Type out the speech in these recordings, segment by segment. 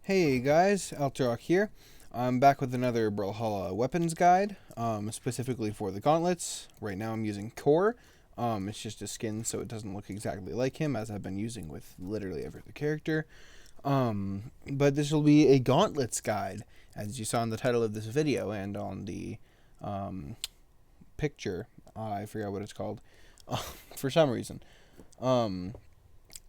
Hey guys, Altrock here. I'm back with another Brawlhalla weapons guide, specifically for the gauntlets. Right now I'm using Core. It's just a skin, so it doesn't look exactly like him, as I've been using with literally every other character. But this will be a gauntlets guide, as you saw in the title of this video and on the picture. I forgot what it's called for some reason.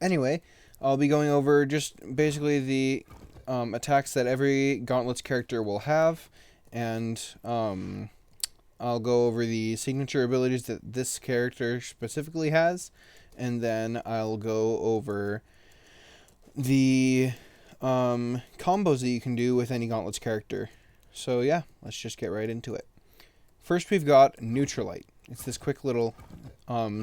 Anyway, I'll be going over just basically the attacks that every Gauntlets character will have, and I'll go over the signature abilities that this character specifically has, and then I'll go over the combos that you can do with any Gauntlets character. So yeah, let's just get right into it. First we've got Neutralite. It's this quick little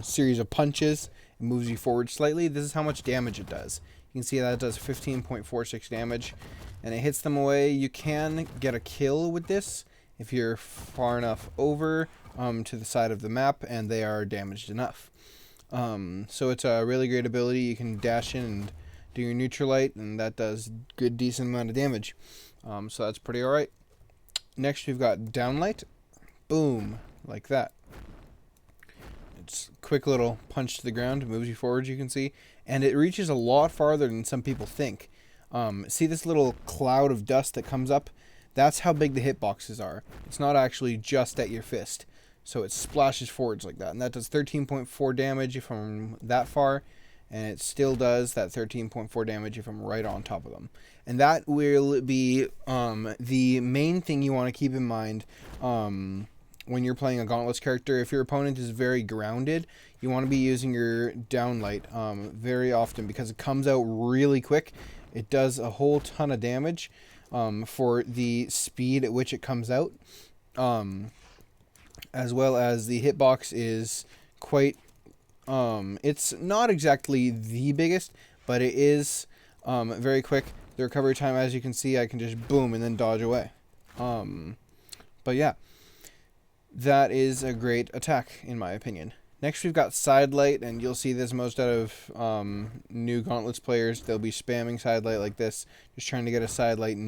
series of punches. It moves you forward slightly. This is how much damage it does. You can see that it does 15.46 damage, and it hits them away. You can get a kill with this if you're far enough over to the side of the map and they are damaged enough. So it's a really great ability. You can dash in and do your Neutralite, and that does good decent amount of damage. So that's pretty alright. Next we've got Downlight. Boom, like that. It's a quick little punch to the ground, it moves you forward, you can see, and it reaches a lot farther than some people think. See this little cloud of dust that comes up? That's how big the hitboxes are. It's not actually just at your fist, so it splashes forwards like that, and that does 13.4 damage if I'm that far, and it still does that 13.4 damage if I'm right on top of them. And that will be the main thing you want to keep in mind when you're playing a Gauntlets character. If your opponent is very grounded, you want to be using your Downlight very often, because it comes out really quick. It does a whole ton of damage for the speed at which it comes out, as well as the hitbox is quite, it's not exactly the biggest, but it is very quick. The recovery time, as you can see, I can just boom and then dodge away. But yeah, that is a great attack, in my opinion. Next, we've got Sidelight, and you'll see this most out of new Gauntlets players. They'll be spamming Sidelight like this, just trying to get a Sidelight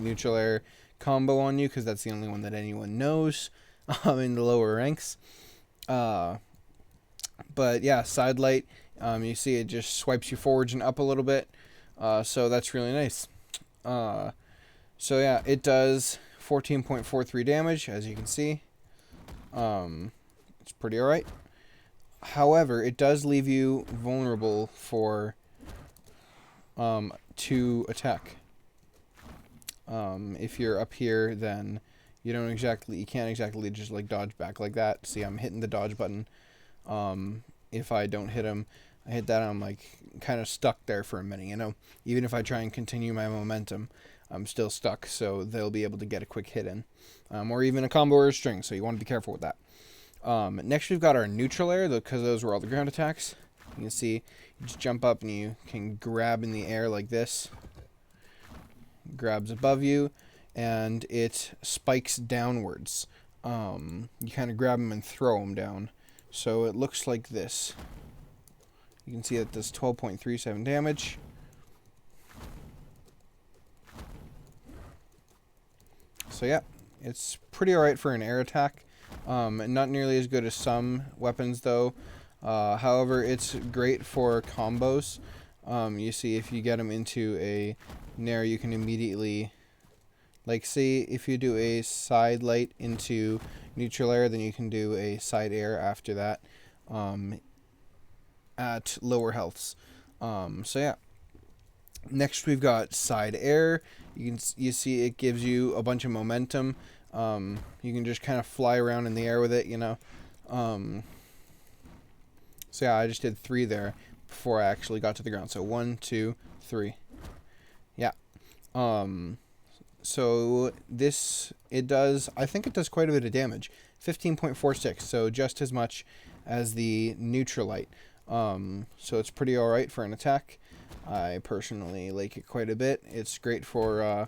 neutral air combo on you, because that's the only one that anyone knows in the lower ranks. But yeah, Sidelight, you see it just swipes you forwards and up a little bit, so that's really nice. So yeah, it does 14.43 damage, as you can see. It's pretty alright. However, it does leave you vulnerable for to attack. If you're up here, then you can't exactly just like dodge back like that. See, I'm hitting the dodge button. If I don't hit him, I hit that, I'm like kind of stuck there for a minute, you know. Even if I try and continue my momentum, I'm still stuck, so they'll be able to get a quick hit in. Or even a combo or a string, so you want to be careful with that. Next we've got our neutral air, because those were all the ground attacks. You can see, you just jump up and you can grab in the air like this. Grabs above you, and it spikes downwards. You kind of grab them and throw them down. So it looks like this. You can see that does 12.37 damage. So yeah, it's pretty alright for an air attack. Not nearly as good as some weapons though. However, it's great for combos. You see, if you get them into a nair, you can immediately, like, see, if you do a side light into neutral air, then you can do a side air after that at lower healths. So yeah. Next we've got side air. You see it gives you a bunch of momentum. You can just kind of fly around in the air with it, you know. So yeah, I just did 3 there before I actually got to the ground. So 1, 2, 3. Yeah. So this, I think it does quite a bit of damage. 15.46, so just as much as the Neutralite. So it's pretty alright for an attack. I personally like it quite a bit. It's great for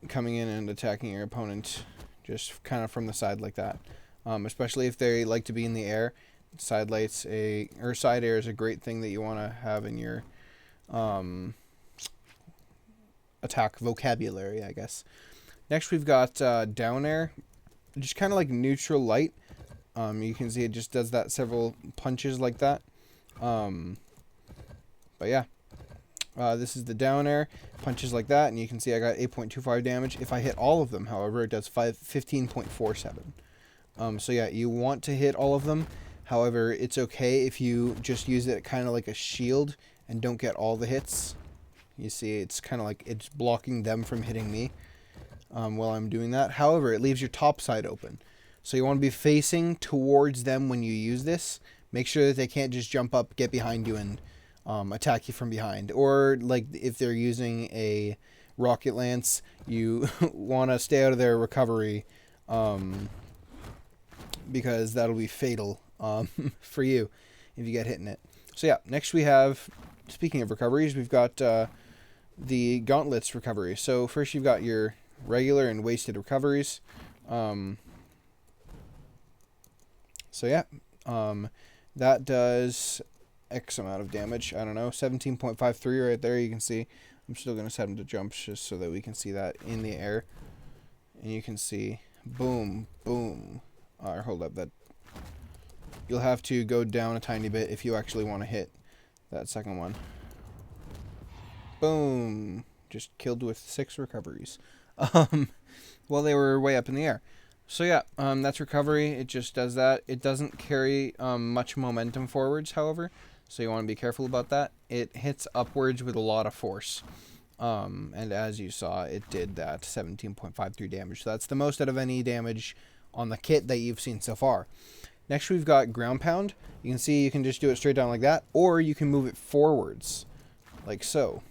coming in and attacking your opponent just kind of from the side like that. Especially if they like to be in the air. Side air is a great thing that you want to have in your attack vocabulary, I guess. Next, we've got down air, just kind of like neutral light. You can see it just does that several punches like that. But yeah, this is the down air, punches like that, and you can see I got 8.25 damage. If I hit all of them, however, it does 15.47. So yeah, you want to hit all of them. However, it's okay if you just use it kind of like a shield and don't get all the hits. You see, it's kind of like it's blocking them from hitting me while I'm doing that. However, it leaves your top side open. So you want to be facing towards them when you use this. Make sure that they can't just jump up, get behind you, and attack you from behind. Or, like, if they're using a rocket lance, you want to stay out of their recovery because that'll be fatal for you if you get hit in it. So yeah, next we have, speaking of recoveries, we've got the Gauntlets recovery. So first you've got your regular and wasted recoveries. So yeah, that does X amount of damage. I don't know, 17.53 right there. You can see. I'm still going to set him to jumps just so that we can see that in the air. And you can see, boom, boom. Hold up, that. You'll have to go down a tiny bit if you actually want to hit that second one. Boom. Just killed with 6 recoveries. While they were way up in the air. So yeah, that's recovery. It just does that. It doesn't carry much momentum forwards, however. So you want to be careful about that. It hits upwards with a lot of force. And as you saw, it did that 17.53 damage. So that's the most out of any damage on the kit that you've seen so far. Next, we've got ground pound. You can see you can just do it straight down like that, or you can move it forwards, like so.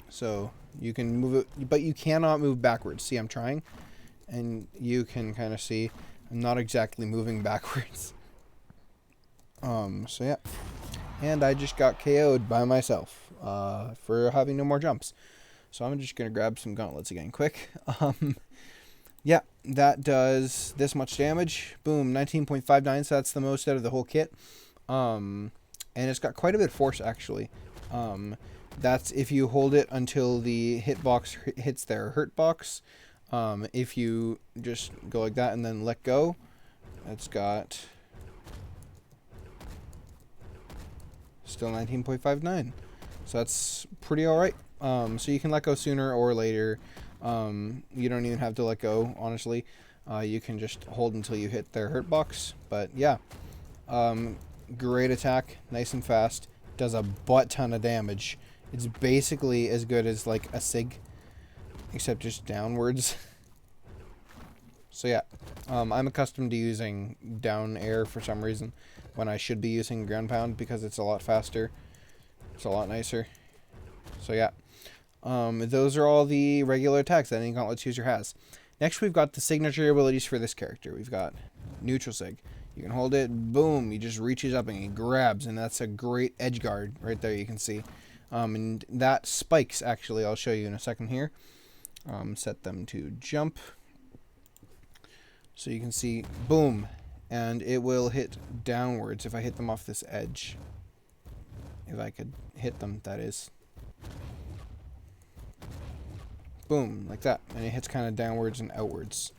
So you can move it, but you cannot move backwards. See, I'm trying, and you can kind of see I'm not exactly moving backwards. So yeah, and I just got KO'd by myself for having no more jumps. So I'm just gonna grab some gauntlets again, quick. Yeah, that does this much damage. Boom, 19.59, so that's the most out of the whole kit. And it's got quite a bit of force, actually. That's if you hold it until the hitbox hits their hurt box. If you just go like that and then let go, it's got still 19.59. So that's pretty alright. So you can let go sooner or later. You don't even have to let go, honestly. You can just hold until you hit their hurt box. But yeah, great attack, nice and fast, does a butt ton of damage. It's basically as good as like a SIG, except just downwards. So yeah, I'm accustomed to using down air for some reason when I should be using ground pound because it's a lot faster. It's a lot nicer. So yeah. Those are all the regular attacks that any Gauntlets user has. Next, we've got the signature abilities for this character. We've got neutral sig. You can hold it, boom, he just reaches up and he grabs, and that's a great edge guard right there, you can see. And that spikes, actually, I'll show you in a second here. Set them to jump. So you can see, boom, and it will hit downwards if I hit them off this edge. If I could hit them, that is. Boom, like that, and it hits kind of downwards and outwards.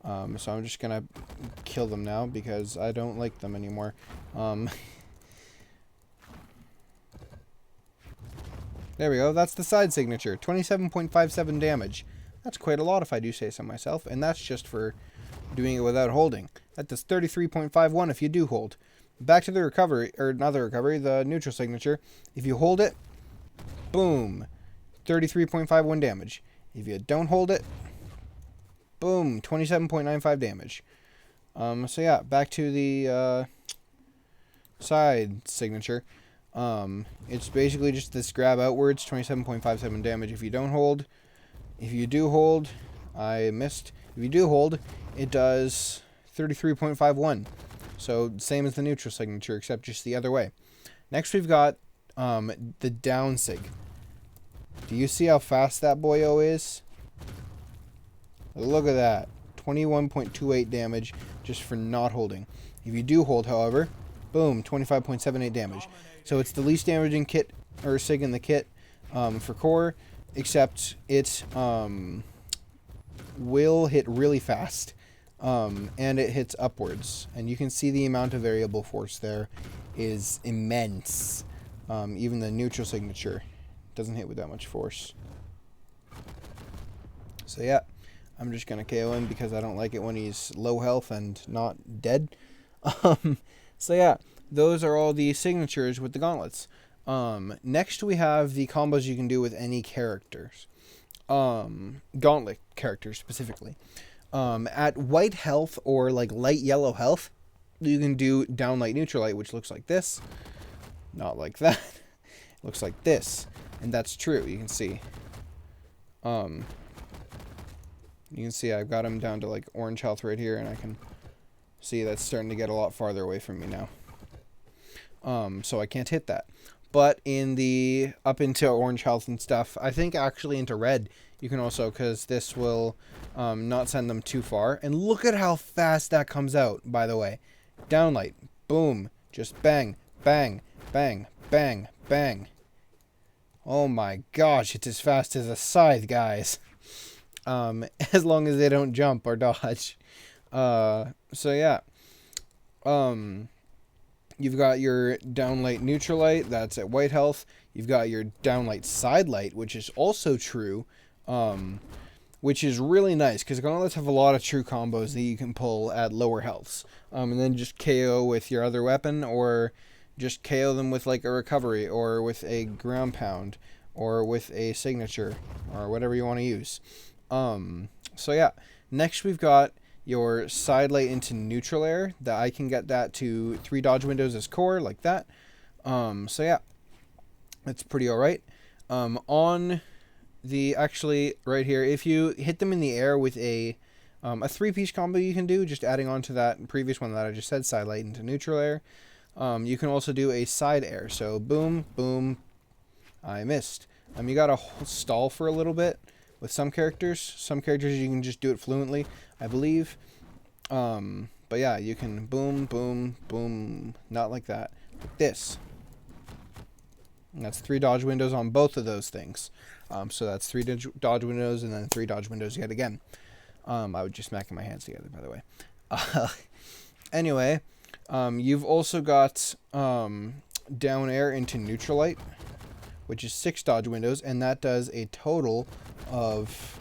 So I'm just gonna kill them now because I don't like them anymore. There we go, that's the side signature, 27.57 damage. That's quite a lot if I do say so myself, and that's just for doing it without holding. That does 33.51 if you do hold. Back to the recovery, or not the recovery, the neutral signature. If you hold it, boom, 33.51 damage. If you don't hold it, boom, 27.95 damage. So yeah, back to the side signature. It's basically just this grab outwards, 27.57 damage if you don't hold. If you do hold, I missed. If you do hold, it does 33.51. So same as the neutral signature, except just the other way. Next we've got the down sig. Do you see how fast that boyo is? Look at that. 21.28 damage just for not holding. If you do hold, however, boom, 25.78 damage. So it's the least damaging kit or sig in the kit for core, except it will hit really fast, and it hits upwards, and you can see the amount of variable force there is immense. Even the neutral signature doesn't hit with that much force. So yeah, I'm just gonna KO him because I don't like it when he's low health and not dead. So yeah, those are all the signatures with the gauntlets. Next we have the combos you can do with any characters. Gauntlet characters specifically. At white health or like light yellow health, you can do down light neutral light, which looks like this. Not like that. It looks like this. And that's true, you can see. You can see I've got him down to like orange health right here, and I can see that's starting to get a lot farther away from me now. So I can't hit that. But in the up into orange health and stuff, I think actually into red, you can also, because this will not send them too far. And look at how fast that comes out, by the way. Downlight, boom, just bang, bang, bang, bang, bang. Oh my gosh, it's as fast as a scythe, guys. As long as they don't jump or dodge. So yeah. You've got your downlight neutral light, that's at white health. You've got your downlight side light, which is also true, which is really nice because gauntlets have a lot of true combos that you can pull at lower healths, and then just KO with your other weapon, or just KO them with like a recovery, or with a ground pound, or with a signature, or whatever you want to use. So yeah, next we've got your side light into neutral air, that I can get that to 3 dodge windows as core, like that. So yeah, that's pretty alright. On the, actually, right here, if you hit them in the air with a 3-piece combo you can do, just adding on to that previous one that I just said, side light into neutral air, you can also do a side air, so boom, boom, I missed. You gotta stall for a little bit with some characters. Some characters you can just do it fluently, I believe. But yeah, you can boom, boom, boom, not like that, like this. And that's 3 dodge windows on both of those things. So that's 3 dodge windows and then 3 dodge windows yet again. I was just smacking my hands together, by the way. Anyway, you've also got down air into neutral light, which is 6 dodge windows, and that does a total of,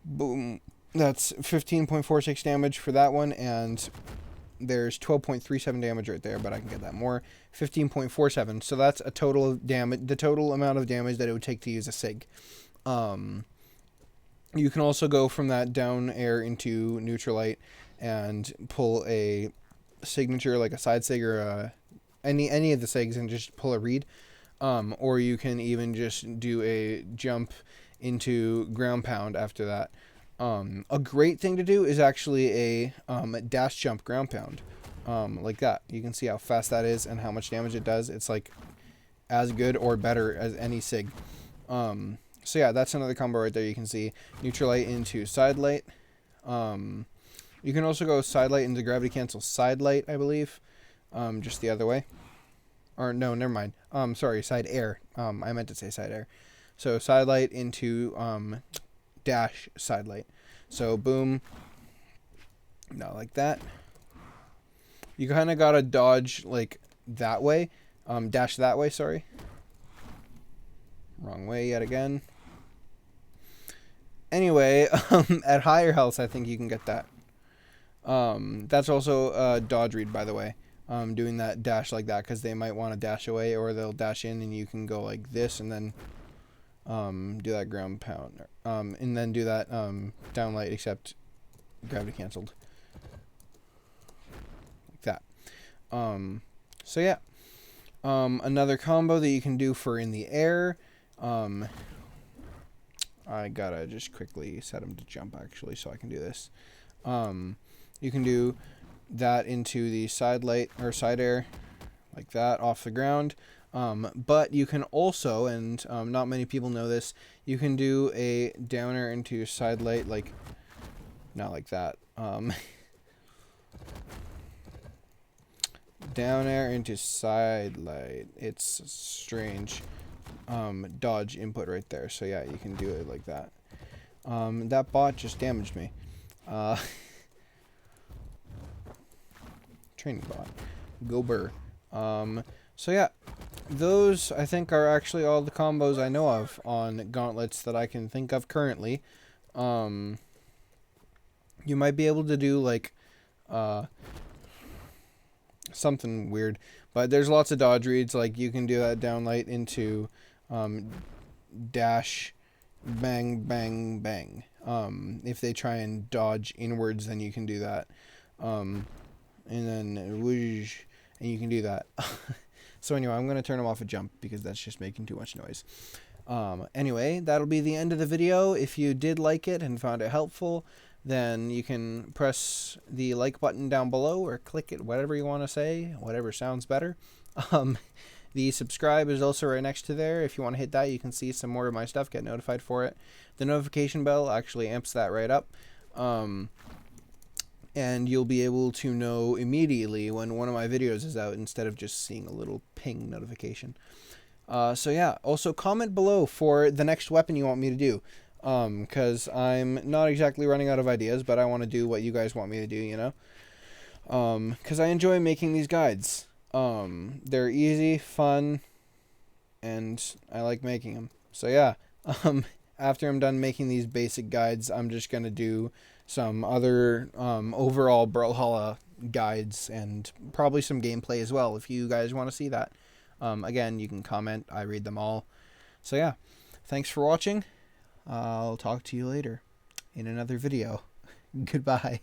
boom, that's 15.46 damage for that one, and there's 12.37 damage right there, but I can get that more. 15.47, so that's a total of damage, the total amount of damage that it would take to use a sig. You can also go from that down air into neutral light and pull a signature, like a side sig or any of the sigs, and just pull a read. Or you can even just do a jump into ground pound after that. A great thing to do is actually a dash jump ground pound, like that. You can see how fast that is and how much damage it does. It's like as good or better as any sig. So yeah, that's another combo right there. You can see neutral light into side light. You can also go side light into gravity cancel side light, I believe. Just the other way. Or no, never mind. Sorry, side air. I meant to say side air. So side light into dash side light. So boom. Not like that. You kind of gotta dodge like that way. Dash that way, sorry. Wrong way yet again. Anyway, at higher health, I think you can get that. That's also a dodge read, by the way. Doing that dash like that, because they might want to dash away, or they'll dash in, and you can go like this, and then do that ground pound, and then do that down light, except gravity canceled, like that. So yeah, another combo that you can do for in the air. I gotta just quickly set him to jump, actually, so I can do this. You can do that into the side light or side air, like that, off the ground. But you can also, and not many people know this, you can do a downer into side light, like, not like that. Down air into side light. It's strange. dodge input right there. So yeah, you can do it like that. That bot just damaged me. Training bot. Go burr. So yeah, those I think are actually all the combos I know of on Gauntlets that I can think of currently. You might be able to do like something weird, but there's lots of dodge reads. Like you can do that down light into dash, bang, bang, bang. If they try and dodge inwards, then you can do that. And then whoosh, and you can do that. So anyway, I'm going to turn them off a jump because that's just making too much noise. Anyway, that'll be the end of the video. If you did like it and found it helpful, then you can press the like button down below or click it, whatever you want to say, whatever sounds better. The subscribe is also right next to there. If you want to hit that, you can see some more of my stuff, get notified for it. The notification bell actually amps that right up. And you'll be able to know immediately when one of my videos is out instead of just seeing a little ping notification. So yeah, also comment below for the next weapon you want me to do. Because I'm not exactly running out of ideas, but I want to do what you guys want me to do, you know? Because I enjoy making these guides. They're easy, fun, and I like making them. So yeah, after I'm done making these basic guides, I'm just going to do some other overall Brawlhalla guides and probably some gameplay as well if you guys want to see that. Again, you can comment. I read them all. So yeah, thanks for watching. I'll talk to you later in another video. Goodbye.